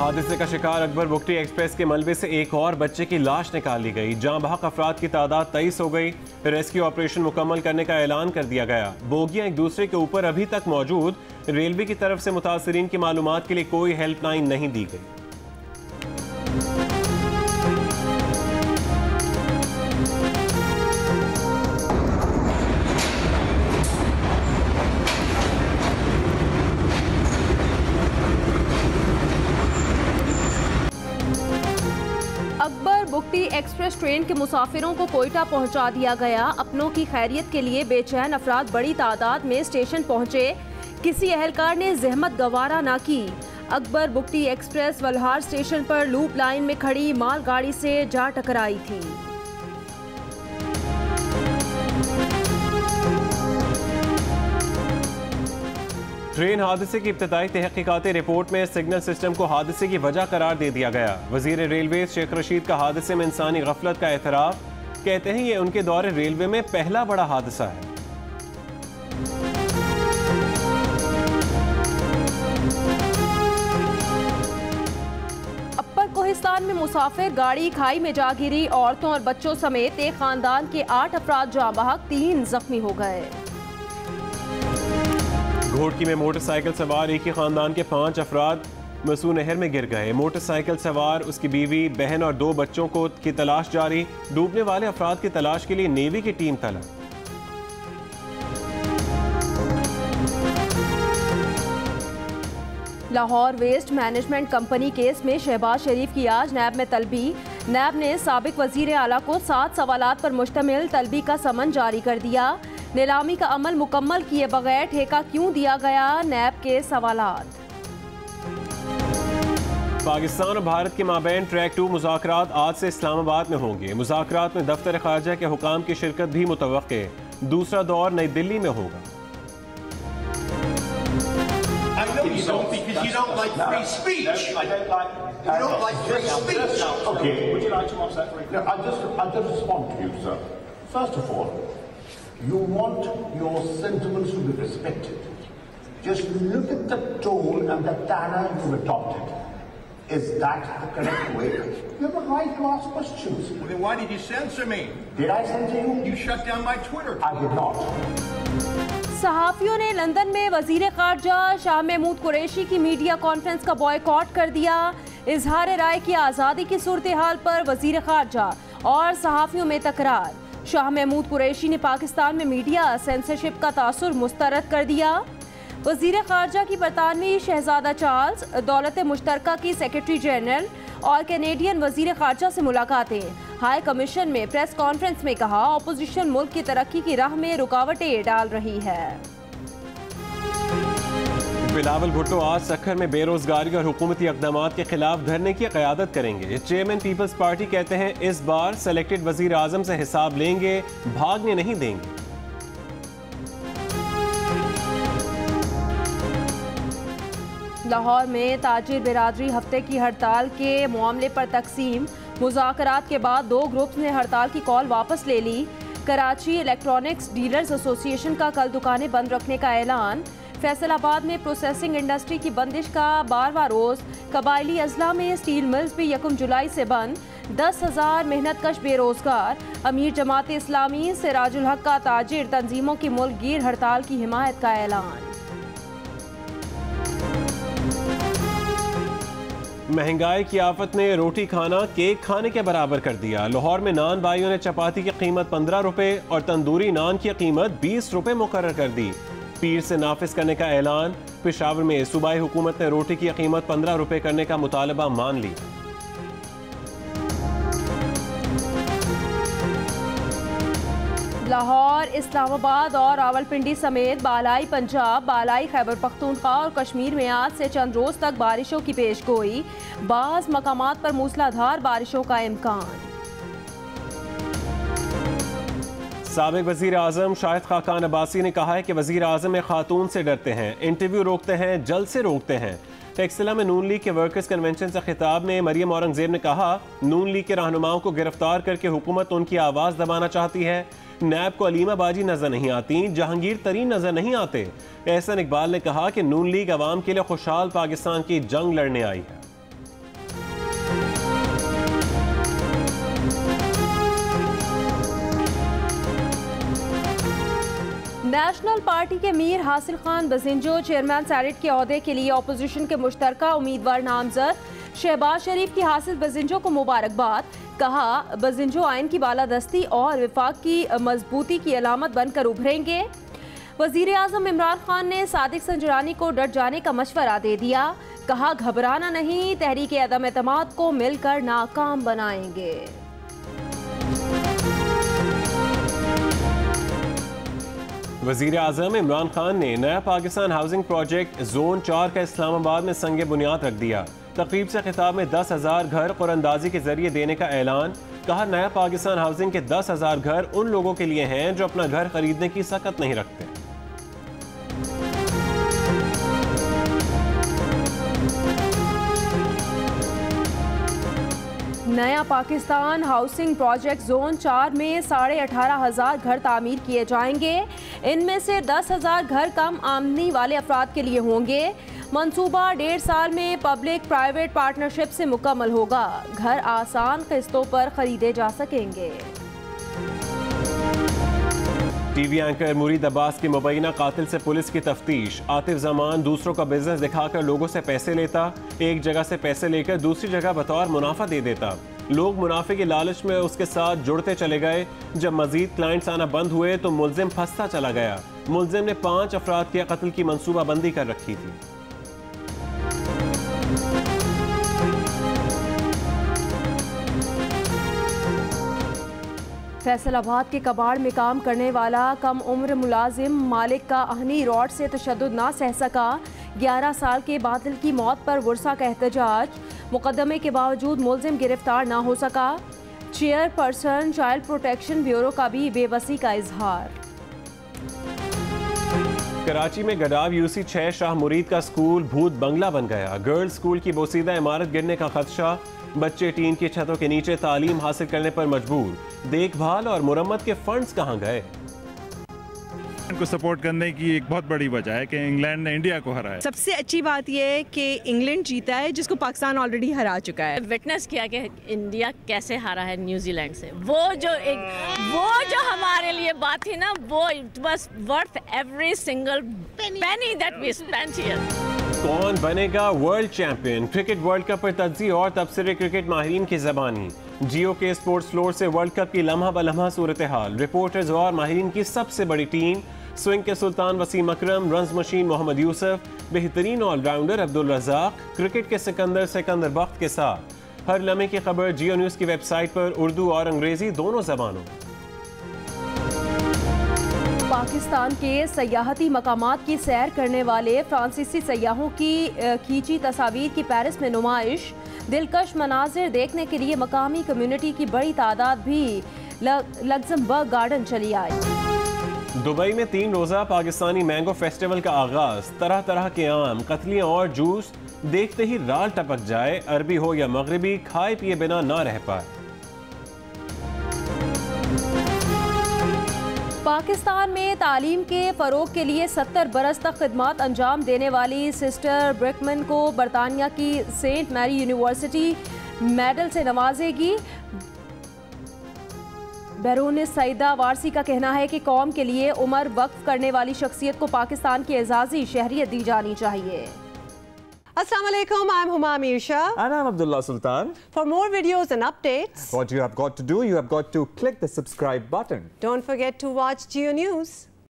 हादसे का शिकार अकबर बुगटी एक्सप्रेस के मलबे से एक और बच्चे की लाश निकाल ली गई। जाँ बहक अफराद की तादाद 23 हो गई। रेस्क्यू ऑपरेशन मुकम्मल करने का ऐलान कर दिया गया। बोगियां एक दूसरे के ऊपर अभी तक मौजूद। रेलवे की तरफ से मुतासरीन की मालूमात के लिए कोई हेल्पलाइन नहीं दी गई। अकबर बुगटी एक्सप्रेस ट्रेन के मुसाफिरों को कोयटा पहुंचा दिया गया। अपनों की खैरियत के लिए बेचैन अफराद बड़ी तादाद में स्टेशन पहुंचे। किसी एहलकार ने जहमत गवारा ना की। अकबर बुगटी एक्सप्रेस वल्हार स्टेशन पर लूप लाइन में खड़ी मालगाड़ी से जा टकराई थी। ट्रेन हादसे की इब्तदाई तहकीकाती रिपोर्ट में सिग्नल सिस्टम को हादसे की वजह करार दे दिया गया। वजीर रेलवे शेख रशीद का हादसे में इंसानी गफलत का एतराफ। कहते हैं ये उनके दौरे रेलवे में पहला बड़ा हादसा है। अपर कोहिस्तान में मुसाफिर गाड़ी खाई में जा गिरी। औरतों और बच्चों समेत एक खानदान के 8 अफराद जाँ बहक, 3 जख्मी हो गए। घोटकी में मोटरसाइकिल सवार एक ही खानदान के 5 अफराद मसू नहर में गिर गए। मोटरसाइकिल सवार, उसकी बीवी, बहन और 2 बच्चों की तलाश जारी। डूबने वाले अफराद की तलाश के लिए नेवी की टीम तलब। Lahore waste management company case में शहबाज शरीफ की आज नैब में तलबी। नैब ने साबिक वजीर आला को 7 सवालात पर मुश्तमिल तलबी का समन जारी कर दिया। नीलामी का अमल मुकम्मल किए बगैर ठेका क्यों दिया गया, नैब के सवालात। पाकिस्तान और भारत के माबैन ट्रैक 2 मुज़ाकरात आज से इस्लामाबाद में होंगे। मुज़ाकरात में दफ्तर ख़ारजा के हुकाम की शिरकत भी मुतवक्के। दूसरा दौर नई दिल्ली में होगा। You want your sentiments to be respected. Just look at the tone and the tenor you've adopted. Is that the correct way? You have a right to ask questions. Well, then why did you censor me? Did I censor you? You shut down my Twitter. I did not. सहाफियों ने London में वजीर खारजा शाह महमूद कुरैशी की media conference का boycott कर दिया। इजहार राय की आज़ादी की सूरत हाल पर वजीर खारजा और सहाफियों में तकरार। शाह महमूद कुरैशी ने पाकिस्तान में मीडिया सेंसरशिप का तासुर मुस्तरद कर दिया। वजीर खारजा की बरतानवी शहजादा चार्ल्स, दौलत मुश्तरका की सेक्रेटरी जनरल और कैनेडियन वजीर खारजा से मुलाकातें। हाई कमीशन में प्रेस कॉन्फ्रेंस में कहा, अपोजिशन मुल्क की तरक्की की राह में रुकावटें डाल रही है। बिलावल भुट्टो आज सक्खर में बेरोजगारी और हुकूमती इक़दामात के खिलाफ धरने की क़यादत करेंगे। चेयरमैन पीपल्स पार्टी कहते हैं इस बार सेलेक्टेड वजीर आजम से हिसाब लेंगे, भागने नहीं देंगे। लाहौर में ताजिर बिरादरी हफ्ते की हड़ताल के मामले पर तकसीम। मुज़ाकरात के बाद 2 ग्रुप्स ने हड़ताल की कॉल वापस ले ली। कराची इलेक्ट्रॉनिक्स डीलर्स एसोसिएशन का कल दुकानें बंद रखने का ऐलान। फैसलाबाद में प्रोसेसिंग इंडस्ट्री की बंदिश का 12वां रोज। कबायली अजला में स्टील मिल्स भी 1 जुलाई से बंद। 10,000 मेहनतकश बेरोजगार। अमीर जमात इस्लामी सिराजुल हक का ताजिर तंजीमों की मुल्क गिर हड़ताल की हिमायत का ऐलान। महंगाई की आफत ने रोटी खाना केक खाने के बराबर कर दिया। लाहौर में नान भाइयों ने चपाती की कीमत 15 रुपए और तंदूरी नान की कीमत 20 रुपए मुकर्रर कर दी। पीर से नाफिज करने का ऐलान। पेशावर में सूबाई हुकूमत ने रोटी की कीमत 15 रुपए करने का मुतालबा मान लिया। लाहौर, इस्लामाबाद और रावलपिंडी समेत बालाई पंजाब, बालाई खैबर पख्तूनख्वा और कश्मीर में आज से चंद रोज तक बारिशों की पेशगोई। बाज़ मकामात पर मूसलाधार बारिशों का इम्कान। साबिक वजीर आजम शाहिद खाकान अब्बासी ने कहा है कि वजीर आजम में खातून से डरते हैं, इंटरव्यू रोकते हैं, जल्द से रोकते हैं। टेक्सला में नून लीग के वर्कर्स कन्वेंशन से खिताब में मरियम औरंगजेब ने कहा, नून लीग के रहनुमाओं को गिरफ्तार करके हुकूमत उनकी आवाज़ दबाना चाहती है। नैब को अलीमा बाजी नजर नहीं आती, जहांगीर तरीन नजर नहीं आते। एहसन इकबाल ने कहा कि नून लीग अवाम के लिए खुशहाल पाकिस्तान की जंग लड़ने आई है। नेशनल पार्टी के मीर हासिल खान बजिंजो चेयरमैन सेनेट के ओहदे के लिए अपोजिशन के मुश्तरका उम्मीदवार नामजद शहबाज शरीफ की हासिल बजिंजो को मुबारकबाद। कहा, बजिंजो आइन की बालादस्ती और विफाक की मजबूती की अलामत बनकर उभरेंगे। वजीर आजम इमरान खान ने सादिक संजरानी को डट जाने का मशवरा दे दिया। कहा, घबराना नहीं, तहरीक अदम एतमाद को मिलकर नाकाम बनाएंगे। वजीर आजम इमरान खान ने नया पाकिस्तान हाउसिंग प्रोजेक्ट जोन 4 का इस्लामाबाद में संग बुनियाद रख दिया। तकरीब से खिताब में 10,000 घर कुरअंदाजी के जरिए देने का ऐलान। कहा, नया पाकिस्तान हाउसिंग के 10,000 घर उन लोगों के लिए हैं जो अपना घर खरीदने की सकत नहीं रखते। नया पाकिस्तान हाउसिंग प्रोजेक्ट जोन 4 में 18,500 घर तामीर किए जाएंगे। इनमें से 10,000 घर कम आमदनी वाले अफराद के लिए होंगे। मंसूबा 1.5 साल में पब्लिक प्राइवेट पार्टनरशिप से मुकम्मल होगा। घर आसान किस्तों पर खरीदे जा सकेंगे। टीवी एंकर मुरीद अब्बास के मुबैना कातिल से पुलिस की तफ्तीश। आतिफ जमान दूसरों का बिजनेस दिखाकर लोगों से पैसे लेता, एक जगह से पैसे लेकर दूसरी जगह बतौर मुनाफा दे देता। लोग मुनाफे की लालच में उसके साथ जुड़ते चले गए। जब मजीद क्लाइंट्स आना बंद हुए तो मुलजिम फंसता चला गया। मुलजिम ने 5 अफराद के कत्ल की मंसूबाबंदी कर रखी थी। फैसलाबाद के कबाड़ में काम करने वाला कम उम्र मुलाजिम मालिक का आहनी रॉड से तशद्दुद ना सह सका। 11 साल के बादल की मौत पर वर्सा का एहतजाज। मुकदमे के बावजूद मुलजिम गिरफ्तार ना हो सका। चेयरपर्सन चाइल्ड प्रोटेक्शन ब्यूरो का भी बेबसी का इजहार। कराची में गडाव यूसी 6 शाह मुरीद का स्कूल भूत बंगला बन गया। गर्ल्स स्कूल की बोसीदा इमारत गिरने का खदशा। बच्चे टीन की छतों के नीचे तालीम हासिल करने पर मजबूर। देखभाल और मुरम्मत के फंड्स कहां गए? को सपोर्ट करने की एक बहुत बड़ी वजह है कि इंग्लैंड ने इंडिया को हराया। सबसे अच्छी बात यह है कि इंग्लैंड जीता है जिसको पाकिस्तान ऑलरेडी हरा चुका है। विटनेस किया कि इंडिया कैसे हारा है न्यूजीलैंड से। वो जो हमारे लिए बात थी ना, वो it was worth every single penny that we spent here. कौन बनेगा world champion? Cricket world cup पर तज्ज़ी और तबसरे क्रिकेट माहिरीन की ज़बानी। जियो के स्पोर्ट्स फ्लोर से वर्ल्ड कप की लम्हा बलम्हा सूरत हाल। रिपोर्टर्स और माहिरीन की सबसे बड़ी टीम। स्विंग के सुल्तान वसीम अकरम, रन्स मशीन मोहम्मद यूसुफ, बेहतरीन ऑलराउंडर अब्दुल रज़ाक, क्रिकेट के सिकंदर बख्त के साथ हर लम्हे की खबर जियो न्यूज़ की वेबसाइट पर उर्दू और अंग्रेजी दोनों ज़बानों। पाकिस्तान के सयाहती मकामात की सैर करने वाले फ्रांसीसी सयाहों की खींची तस्वीर की पेरिस में नुमाइश। दिलकश मनाजिर देखने के लिए मकामी कम्युनिटी की बड़ी तादाद भी लग्जमबर्ग गार्डन चली आई। दुबई में 3 रोज़ा पाकिस्तानी मैंगो फेस्टिवल का आगाज। तरह तरह के आम, कतलियाँ और जूस देखते ही राल टपक जाए। अरबी हो या मगरबी, खाए पिए बिना ना रह पाए। पाकिस्तान में तालीम के फ़रोग के लिए 70 बरस तक खिदमत अंजाम देने वाली सिस्टर ब्रिकमन को बरतानिया की सेंट मैरी यूनिवर्सिटी मेडल से नवाजेगी। बैरून सईदा वारसी का कहना है कि कौम के लिए उम्र वक्फ करने वाली शख्सियत को पाकिस्तान की एजाजी शहरियत दी जानी चाहिए। Assalamu alaikum, I'm Huma Amir Shah. And I'm Abdullah Sultan. For more videos and updates, What you have got to do, you have got to click the subscribe button. don't forget to watch Geo News.